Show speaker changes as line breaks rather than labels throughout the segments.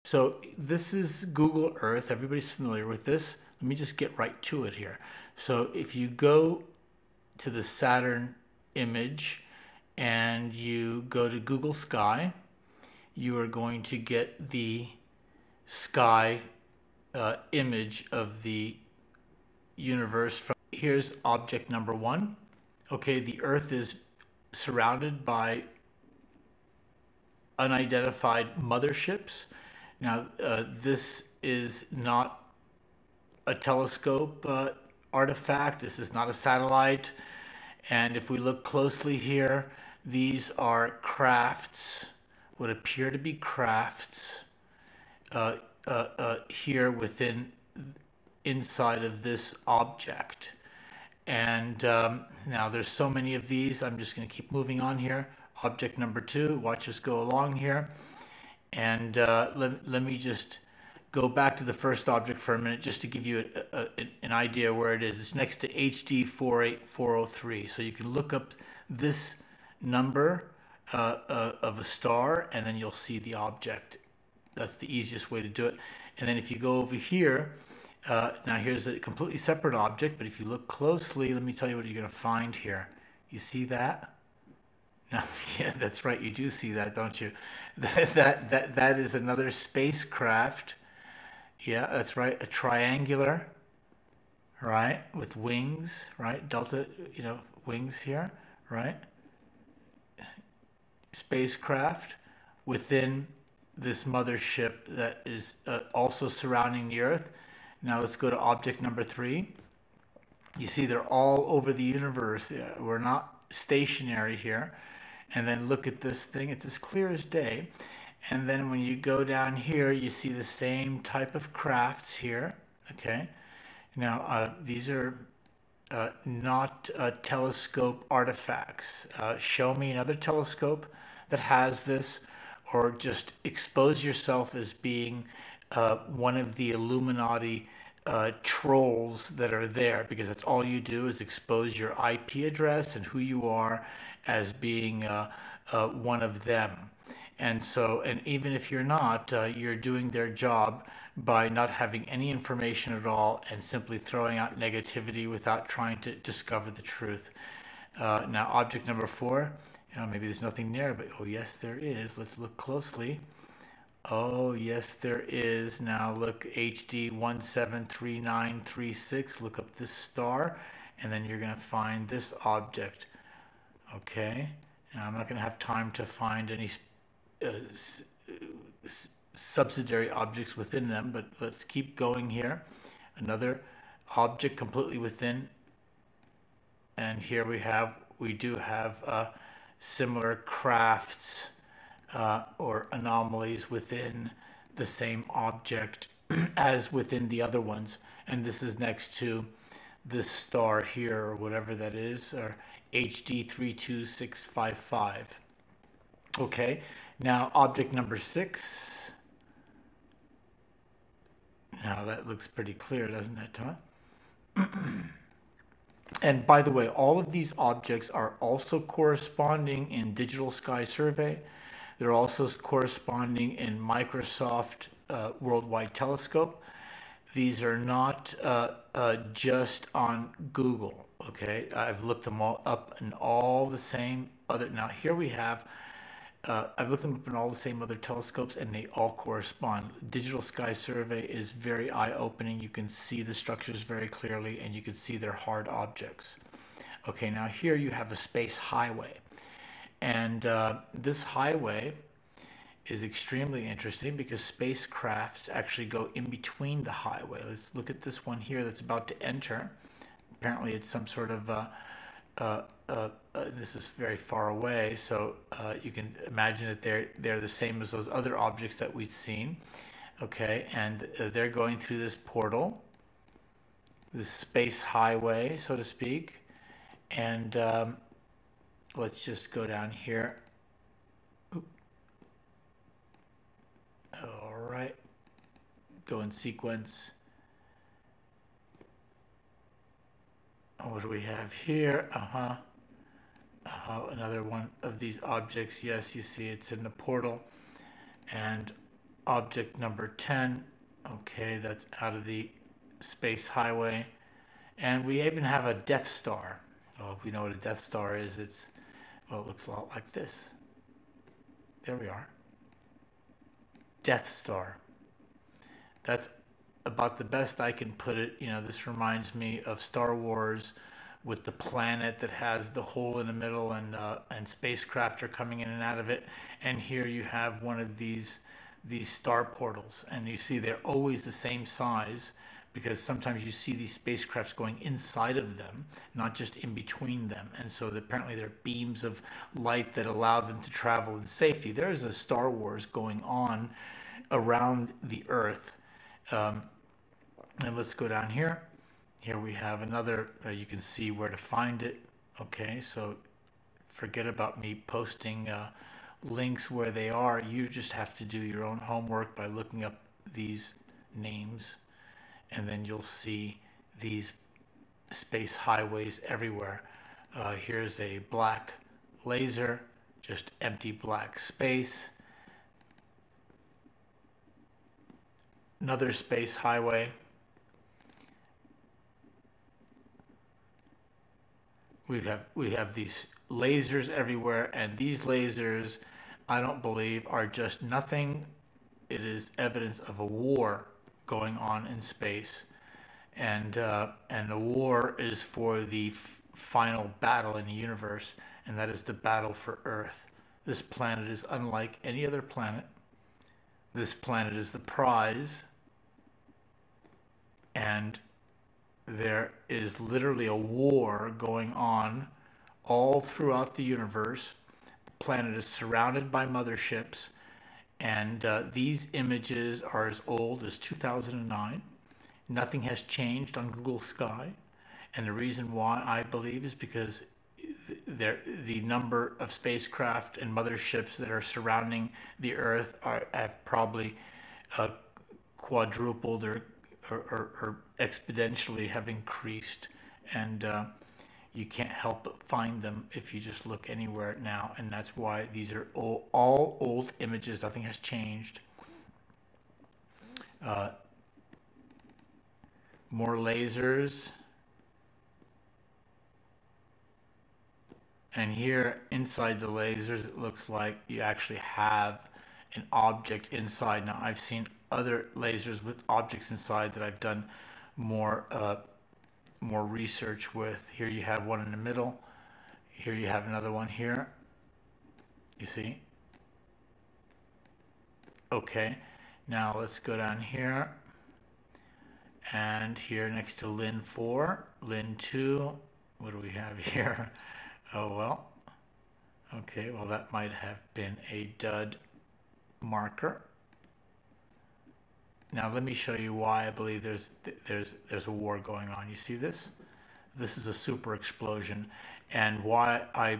So this is Google Earth. Everybody's familiar with this. Let me just get right to it here. So if you go to the Saturn image and you go to Google Sky, you are going to get the sky image of the universe. Here's object number 1. Okay, the Earth is surrounded by unidentified motherships. Now, this is not a telescope artifact. This is not a satellite. And if we look closely here, these are crafts, what appear to be crafts here inside of this object. And now there's so many of these. I'm just going to keep moving on here. Object number 2, watch us go along here. And let me just go back to the first object for a minute just to give you an idea where it is. It's next to HD 48403. So you can look up this number of a star and then you'll see the object. That's the easiest way to do it. And then if you go over here, now here's a completely separate object, but if you look closely, let me tell you what you're going to find here. You see that? No, yeah, that's right. You do see that, don't you? That is another spacecraft. Yeah, that's right. A triangular, right, with wings, right? Delta, wings here, right? Spacecraft within this mothership that is also surrounding the Earth. Now let's go to object number 3. You see they're all over the universe. We're not stationary here. And then look at this thing. It's as clear as day. And then when you go down here, you see the same type of crafts here. Okay. Now, these are not telescope artifacts. Show me another telescope that has this, or just expose yourself as being one of the Illuminati trolls that are there, because that's all you do is expose your IP address and who you are as being one of them. And so, and even if you're not, you're doing their job by not having any information at all and simply throwing out negativity without trying to discover the truth. Now, object number 4, maybe there's nothing there, but oh yes, there is. Let's look closely. Oh yes, there is. Now look, HD 173936. Look up this star, and then you're going to find this object. Okay. Now I'm not going to have time to find any subsidiary objects within them, but let's keep going here. Another object completely within, and here we do have similar crafts or anomalies within the same object as within the other ones. And this is next to this star here, or whatever that is, or HD 32655. Okay, now object number 6. Now that looks pretty clear, doesn't it, huh? And by the way, all of these objects are also corresponding in Digital Sky Survey. They're also corresponding in Microsoft Worldwide Telescope. These are not just on Google, okay? I've looked them all up in all the same other, now here we have, I've looked them up in all the same other telescopes, and they all correspond. Digital Sky Survey is very eye-opening. You can see the structures very clearly, and you can see they're hard objects. Okay, now here you have a space highway. And this highway is extremely interesting because spacecrafts actually go in between the highway. Let's look at this one here that's about to enter. Apparently it's some sort of, this is very far away, so you can imagine that they're the same as those other objects that we've seen. Okay, and they're going through this portal, this space highway, so to speak. And let's just go down here. All right, go in sequence. What do we have here? Another one of these objects. Yes, you see it's in the portal. And object number 10. Okay, that's out of the space highway. And we even have a Death Star. Well, if we know what a Death Star is, well, it looks a lot like this. There we are. Death Star. That's about the best I can put it. This reminds me of Star Wars with the planet that has the hole in the middle, and spacecraft are coming in and out of it. And here you have one of these star portals, and you see they're always the same size, because sometimes you see these spacecrafts going inside of them, not just in between them. And so apparently there are beams of light that allow them to travel in safety. There is a Star Wars going on around the Earth. And let's go down here. Here we have another, you can see where to find it. Okay, so forget about me posting links where they are. You just have to do your own homework by looking up these names, and then you'll see these space highways everywhere. Here's a black laser, just empty black space. Another space highway. We have these lasers everywhere, and these lasers, I don't believe, are just nothing. It is evidence of a war going on in space, and the war is for the final battle in the universe, and that is the battle for Earth. This planet is unlike any other planet. This planet is the prize, and there is literally a war going on all throughout the universe. The planet is surrounded by motherships, and these images are as old as 2009. Nothing has changed on Google Sky, and the reason why, I believe, is because the number of spacecraft and motherships that are surrounding the Earth have probably quadrupled or exponentially have increased, and you can't help but find them if you just look anywhere now. And that's why these are all old images. Nothing has changed. More lasers. And here inside the lasers, it looks like you actually have an object inside. Now, I've seen other lasers with objects inside that I've done more research with. Here you have one in the middle. Here you have another one here. You see? Okay. Now let's go down here. And here next to Lin 4, Lin 2. What do we have here? Oh, well. Okay, well, that might have been a dud marker. Now let me show you why I believe there's a war going on. You see this? This is a super explosion, and why I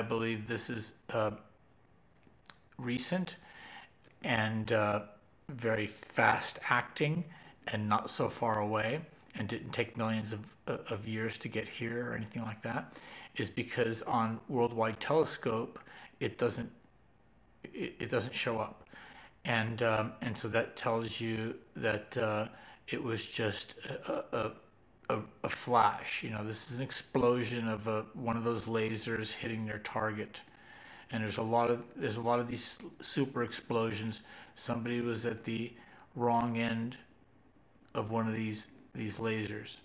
believe this is recent and very fast acting and not so far away, and didn't take millions of years to get here or anything like that, is because on Worldwide Telescope it doesn't show up. And so that tells you that it was just a flash. This is an explosion of one of those lasers hitting their target. And there's a lot of these super explosions. Somebody was at the wrong end of one of these lasers.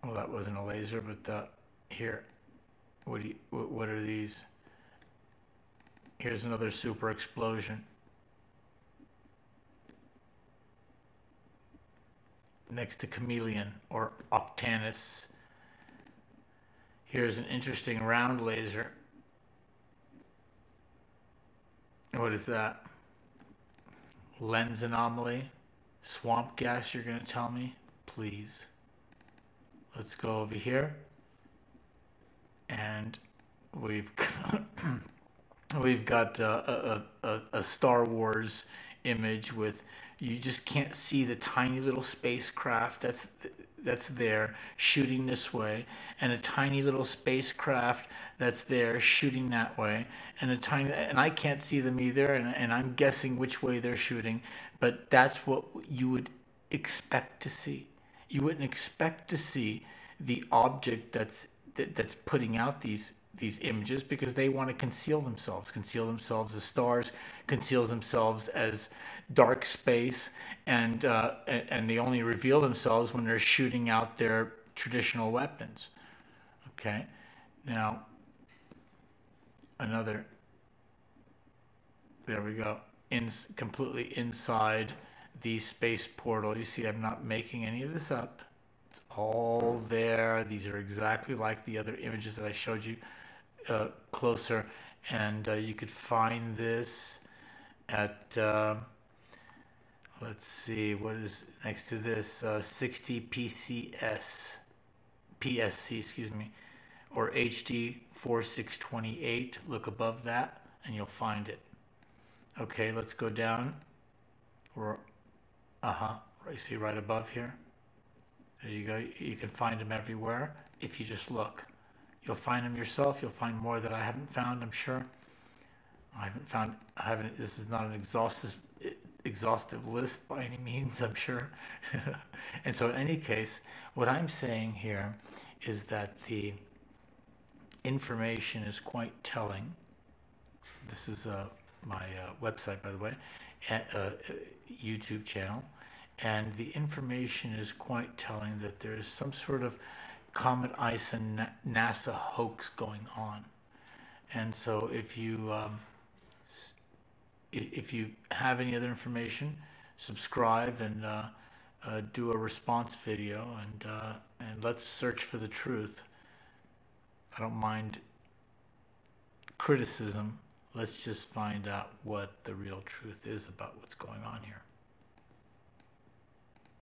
Well, that wasn't a laser, but here, what are these? Here's another super explosion. Next to Chameleon or Octanus. Here's an interesting round laser. What is that? Lens anomaly? Swamp gas, you're going to tell me? Please. Let's go over here. And we've got a Star Wars image with, you just can't see the tiny little spacecraft. that's there shooting this way, and a tiny little spacecraft that's there shooting that way, and I can't see them either, and I'm guessing which way they're shooting, but that's what you would expect to see. You wouldn't expect to see the object that's putting out these images, because they want to conceal themselves as stars, conceal themselves as dark space, and they only reveal themselves when they're shooting out their traditional weapons. Okay, now another, there we go, completely inside the space portal. You see, I'm not making any of this up. It's all there. These are exactly like the other images that I showed you closer, and you could find this at let's see, what is next to this, 60 PSC, excuse me, or HD 4628. Look above that and you'll find it. Okay, let's go down. Or you see right above here. There you go. You can find them everywhere if you just look. You'll find them yourself. You'll find more that I haven't found, I'm sure. This is not an exhaustive list by any means, I'm sure. And so in any case, what I'm saying here is that the information is quite telling. This is my website, by the way, YouTube channel. And the information is quite telling that there is some sort of Comet ISon NASA hoax going on. And so if you have any other information, subscribe and do a response video, and let's search for the truth. I don't mind criticism. Let's just find out what the real truth is about what's going on here.